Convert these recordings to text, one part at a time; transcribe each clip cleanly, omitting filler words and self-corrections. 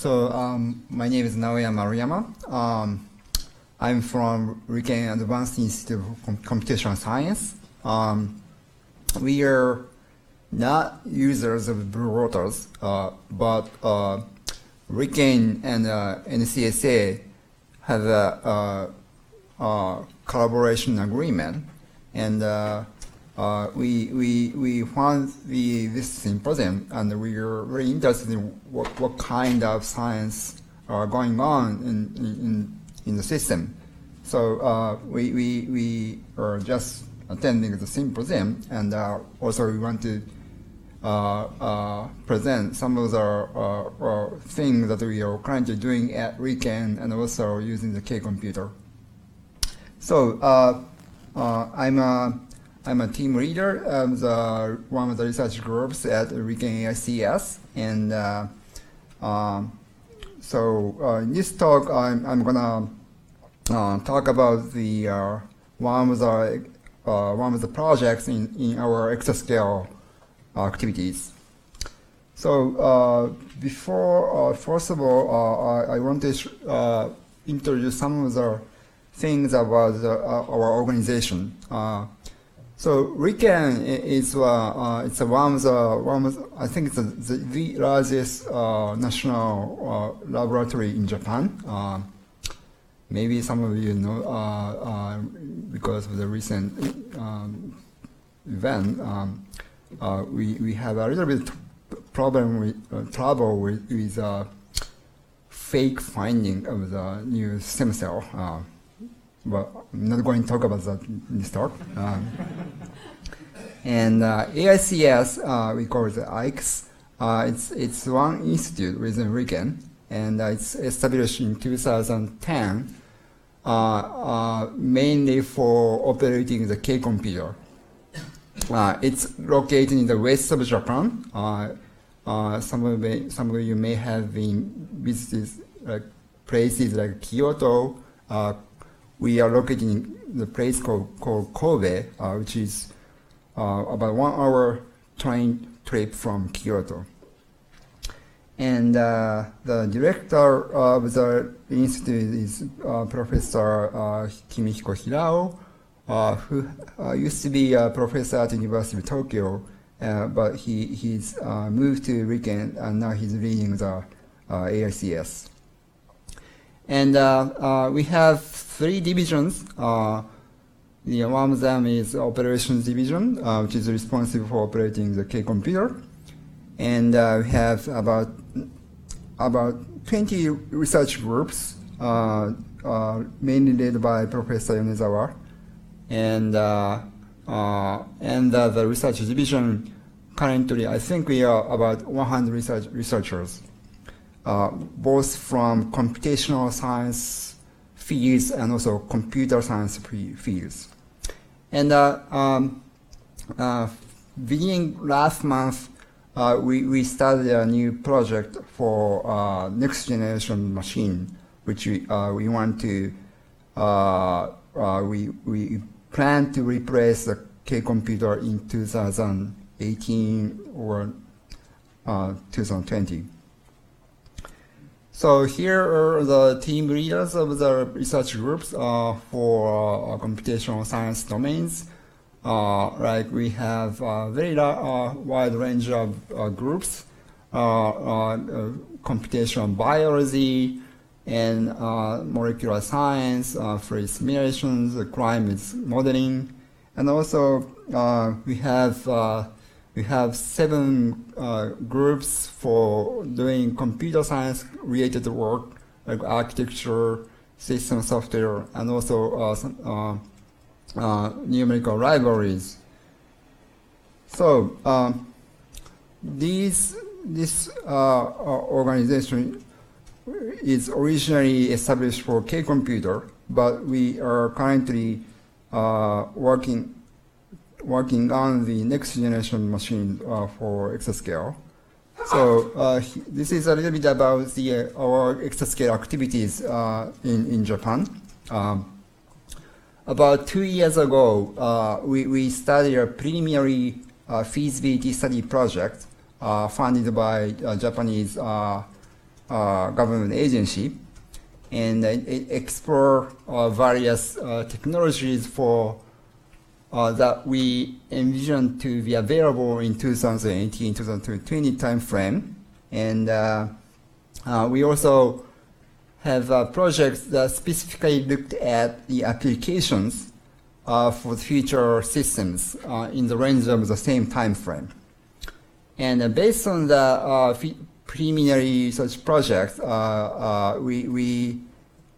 My name is Naoya Maruyama. I'm from RIKEN Advanced Institute of Computational Science. We are not users of Blue Waters, but RIKEN and NCSA have a collaboration agreement, and we found this symposium, and we are very interested in what kind of science are going on in the system. So we are just attending the symposium, and also we want to present some of the things that we are currently doing at RIKEN and also using the K-computer. So I'm a team leader of one of the research groups at RIKEN AICS, and in this talk I'm gonna talk about the one of the projects in our exascale activities. So first of all, I want to introduce some of the things about our organization. So RIKEN is it's one of the I think it's the largest national laboratory in Japan. Maybe some of you know because of the recent event. We have a little bit trouble with fake finding of the new stem cell. But I'm not going to talk about that in this talk. And AICS, we call it IKES. It's one institute within RIKEN, and it's established in 2010, mainly for operating the K-computer. It's located in the west of Japan. Some of you may have been visited places like Kyoto. We are located in the place called Kobe, which is about 1 hour train trip from Kyoto. And the director of the institute is Professor Kimihiko Hirao, who used to be a professor at the University of Tokyo, but he's moved to RIKEN, and now he's leading the AICS. And we have 3 divisions. One of them is operations division, which is responsible for operating the K-computer. And we have about 20 research groups, mainly led by Professor Yonezawa. And the research division, currently, I think we are about 100 researchers, both from computational science fields and also computer science fields. And beginning last month, we started a new project for next generation machine, which we want to we plan to replace the K-computer in 2018 or 2020. So here are the team leaders of the research groups for computational science domains. Like we have a very wide range of groups, computational biology and molecular science, fluid simulations, climate modeling, and also we have 7 groups for doing computer science related work, like architecture, system software, and also some numerical libraries. So this organization is originally established for K-computer, but we are currently working on the next generation machine for exascale. So this is a little bit about our exascale activities in Japan. About 2 years ago, we started a preliminary feasibility study project funded by Japanese government agency, and it explore various technologies for that we envision to be available in 2018-2020 timeframe, and we also have projects that specifically looked at the applications for future systems in the range of the same time frame. And based on the preliminary research projects, we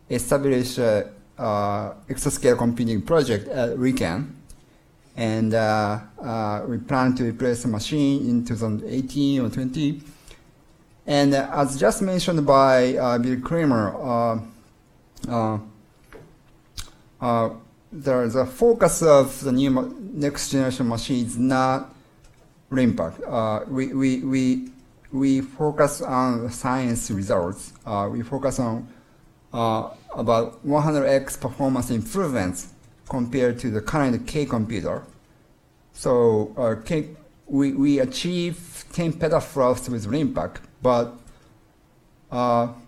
established an exascale computing project at RIKEN, and we plan to replace the machine in 2018 or 20. And as just mentioned by Bill Kramer, there is a focus of the next generation machine is not impact. We focus on science results. We focus on about 100x performance improvements compared to the current K computer. So we achieve 10 petaflops with impact, but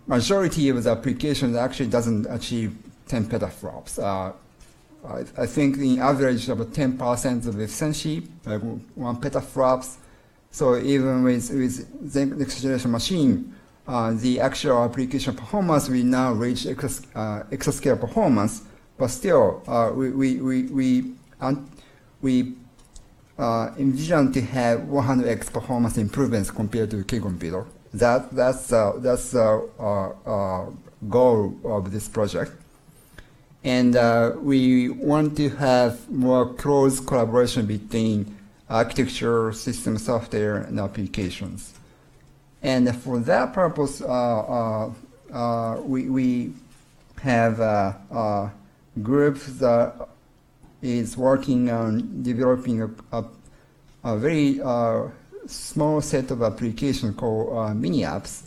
majority of the applications actually doesn't achieve 10 petaflops. I think the average about 10% of efficiency, like 1 petaflops. So even with the next generation machine, the actual application performance will now reach exascale performance, but still we envision to have 100x performance improvements compared to K computer. That's the goal of this project. And we want to have more close collaboration between architecture, system software, and applications. And for that purpose, we have a group that is working on developing a very small set of applications called Miniapps.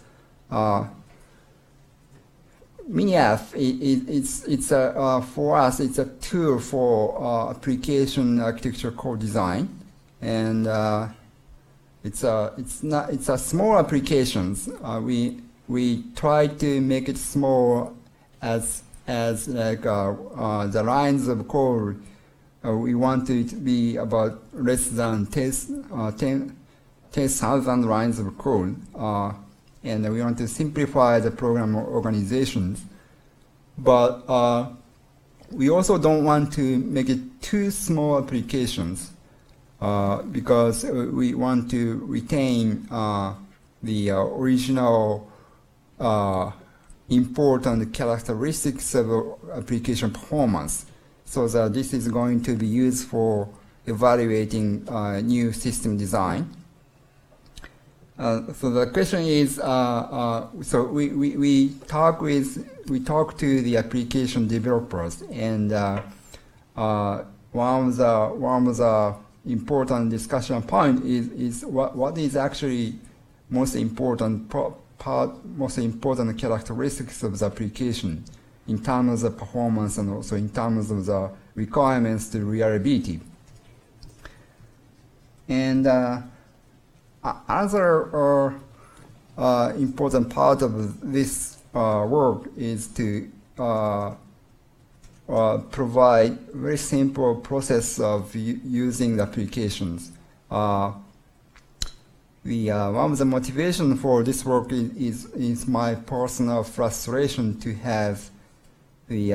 Miniapp, it's for us, it's a tool for application architecture Codesign, and it's a small applications. We try to make it small as like the lines of code. We want it to be about less than 10,000 lines of code. And we want to simplify the program organizations. But we also don't want to make it too small applications because we want to retain the original important characteristics of application performance, so that this is going to be used for evaluating new system design. So the question is, so we talk to the application developers, and one of the important discussion point is what is actually most important characteristics of the application in terms of performance and also in terms of the requirements to reliability. And another important part of this work is to provide very simple process of using the applications. One of the motivation for this work is my personal frustration to have the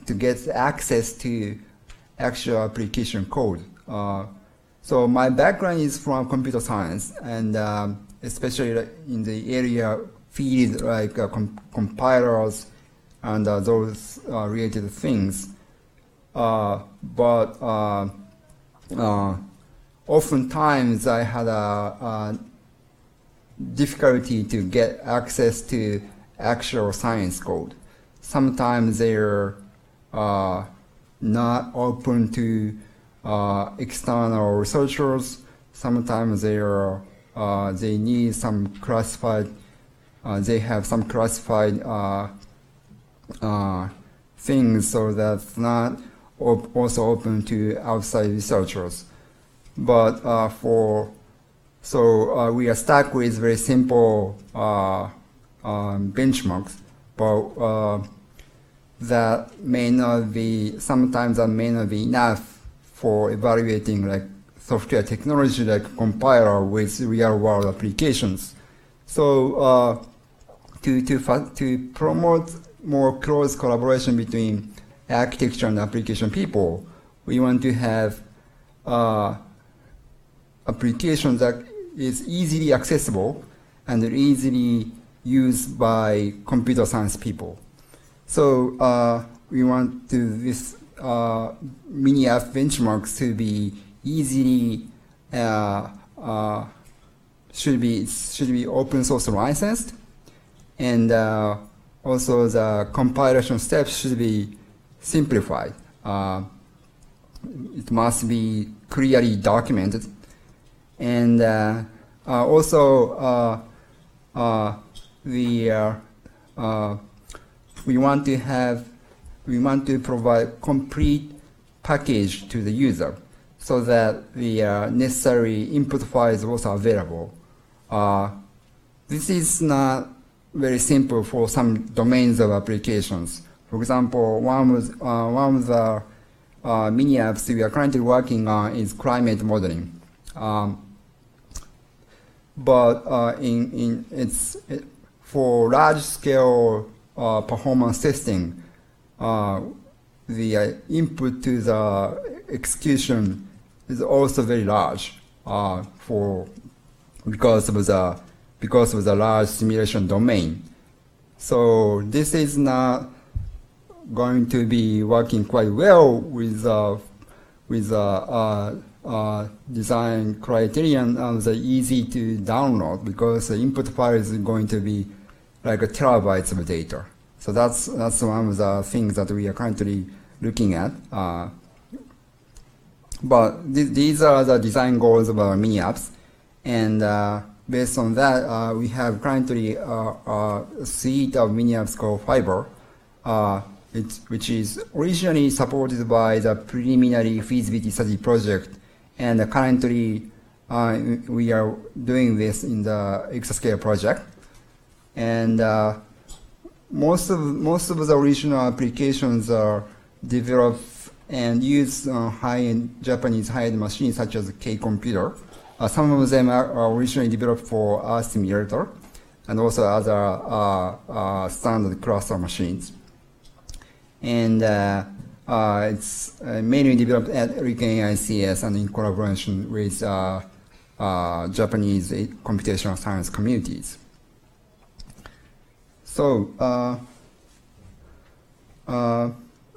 to get access to actual application code. So my background is from computer science, and especially in the area field like compilers and those related things. But oftentimes I had a difficulty to get access to actual science code. Sometimes they're not open to external researchers. Sometimes they need some classified. They have some classified things, so that's not also open to outside researchers. But we are stuck with very simple benchmarks, but that may not be, sometimes that may not be enough for evaluating like software technology like compiler with real world applications. So to promote more close collaboration between architecture and application people, we want to have applications that is easily accessible and easily used by computer science people. So we want this mini app benchmarks to be easily should be open source licensed, and also the compilation steps should be simplified. It must be clearly documented, and also we want to provide complete package to the user so that the necessary input files also available. This is not very simple for some domains of applications. For example, one of the mini apps we are currently working on is climate modeling. But for large scale performance testing, the input to the execution is also very large because of the large simulation domain. So this is not going to be working quite well with design criterion of the easy to download, because the input file is going to be like a terabytes of data. So that's one of the things that we are currently looking at. But these are the design goals of our mini apps, and based on that, we have currently a suite of mini apps called Fiber, which is originally supported by the preliminary feasibility study project, and currently we are doing this in the Exascale project. And most of the original applications are developed and use high-end Japanese high-end machines such as K computer. Some of them are originally developed for Earth simulator and also other standard cluster machines. And it's mainly developed at RIKEN ICS and in collaboration with Japanese computational science communities. So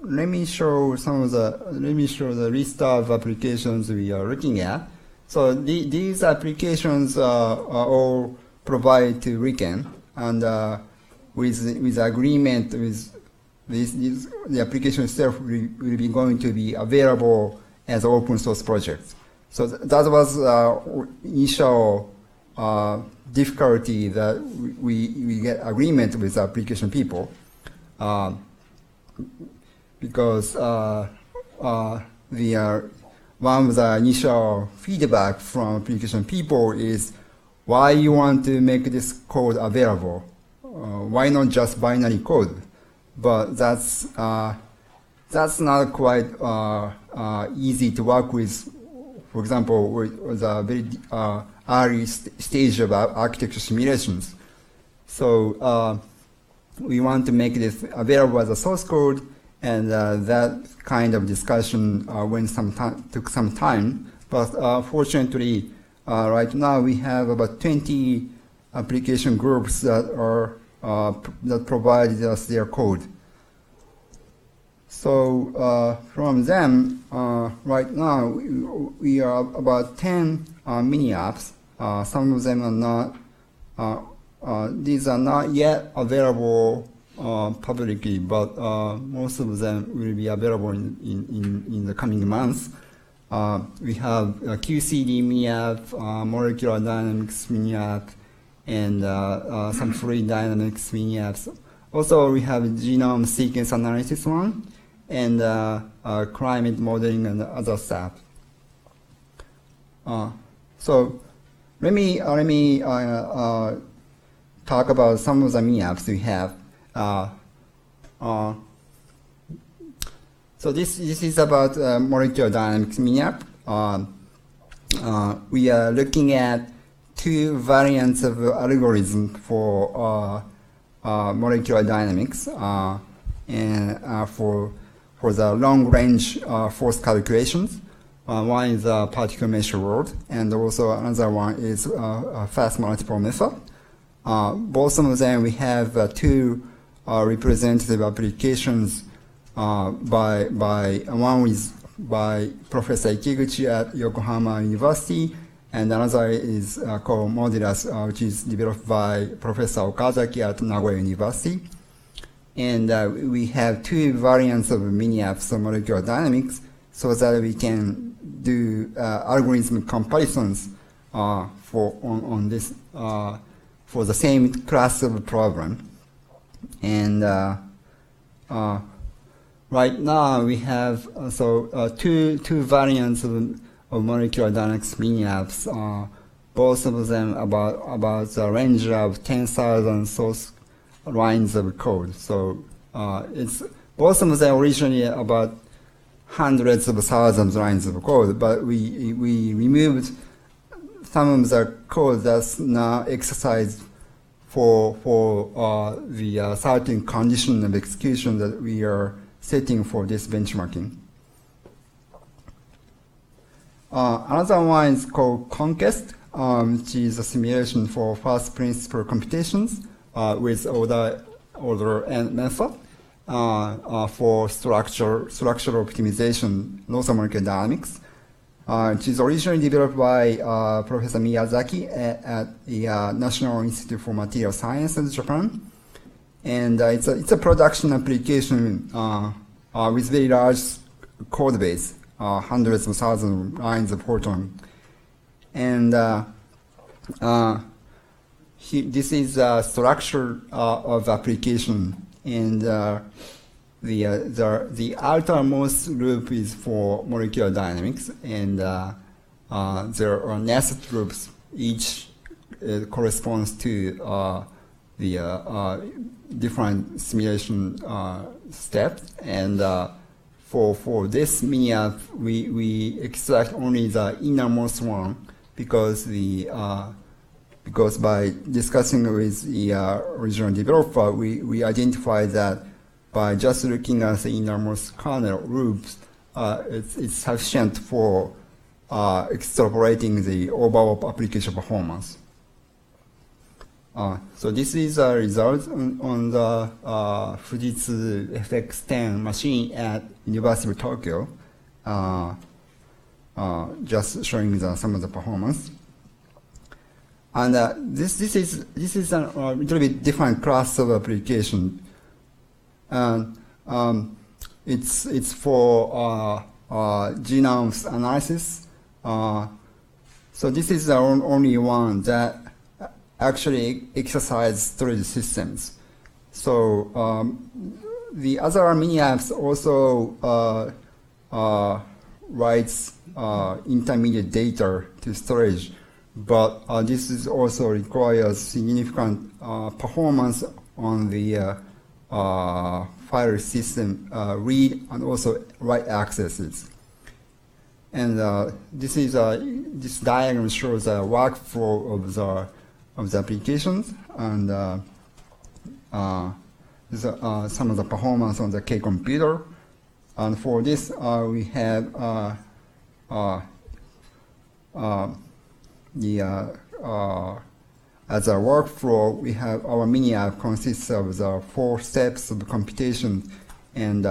let me show the list of applications we are looking at. So these applications are all provided to RIKEN, and with agreement with the application itself will be going to be available as open source projects. So that was initial difficulty that we get agreement with application people, because one of the initial feedback from application people is, why you want to make this code available? Why not just binary code? But that's not quite easy to work with. For example, with a very early stage of architecture simulations. So we want to make this available as a source code, and that kind of discussion took some time. But fortunately, right now we have about 20 application groups that provided us their code. So from them, right now we are about 10 mini apps. Some of them are not; these are not yet available publicly, but most of them will be available in the coming months. We have QCD Mini App, Molecular Dynamics Mini App, and some Fluid Dynamics Mini Apps. Also, we have genome sequence analysis one, and climate modeling and other stuff. So let me talk about some of the mini apps we have. So this is about molecular dynamics mini app. We are looking at two variants of algorithm for molecular dynamics and for the long-range force calculations. One is a particle measure world, and also another one is a fast multiple method. Both of them we have two representative applications. One is by Professor Ikiguchi at Yokohama University, and another is called Modulus, which is developed by Professor Okazaki at Nagoya University. And we have two variants of Miniapps of molecular dynamics so that we can do algorithm comparisons for the same class of problem. And right now we have two variants of molecular dynamics mini-apps, both of them about the range of 10,000 source lines of code. So it's both of them originally about hundreds of thousands of lines of code, but we removed some of the code that's now exercised for the certain condition of execution that we are setting for this benchmarking. Another one is called Conquest, which is a simulation for first principle computations with order n method for structural optimization, local molecular dynamics, which is originally developed by Professor Miyazaki at the National Institute for Material Sciences, Japan. And it's a production application with very large code base, hundreds of thousands of lines of Fortran. And this is a structure of application, and the outermost loop is for molecular dynamics, and there are nested loops. Each corresponds to the different simulation steps, and for this mini app, we extract only the innermost one because by discussing with the original developer, we identified that by just looking at the innermost kernel loops, it's sufficient for extrapolating the overall application performance. So this is a result on the Fujitsu FX10 machine at University of Tokyo, just showing some of the performance. And this is a little bit different class of application. It's for genomes analysis. So this is the only one that actually exercise storage systems. So the other mini apps also writes intermediate data to storage, but this is also requires significant performance on the file system read and also write accesses. And this diagram shows a workflow of the applications, and some of the performance on the K computer. And for this, we have as a workflow, we have our mini app consists of the 4 steps of computation, and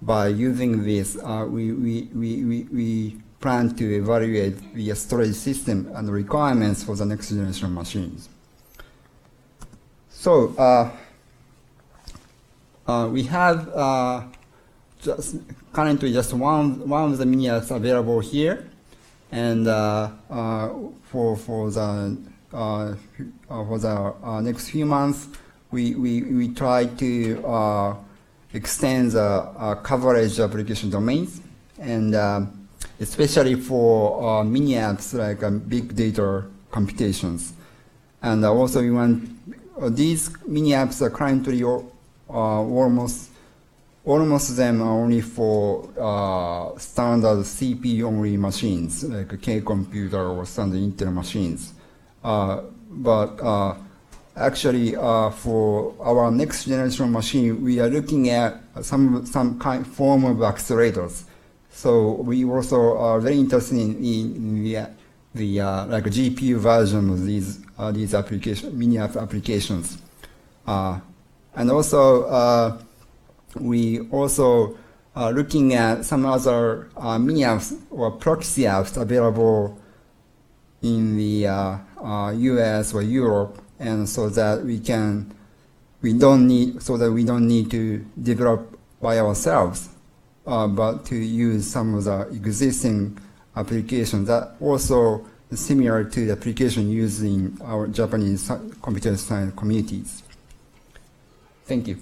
by using this, we plan to evaluate the storage system and requirements for the next generation machines. So we have currently just one of the mini apps available here, and for the next few months, we try to extend the coverage of application domains, and especially for mini apps like big data computations. And also we want these mini apps are currently almost them are only for standard CPU only machines like a K computer or standard Intel machines. But actually, for our next generation machine, we are looking at some form of accelerators. So we also are very interested in the like GPU version of these applications, mini app applications, and also we also are looking at some other mini apps or proxy apps available in the US or Europe, and so that we don't need to develop by ourselves, but to use some of the existing applications that also similar to the application used in our Japanese computer science communities. Thank you.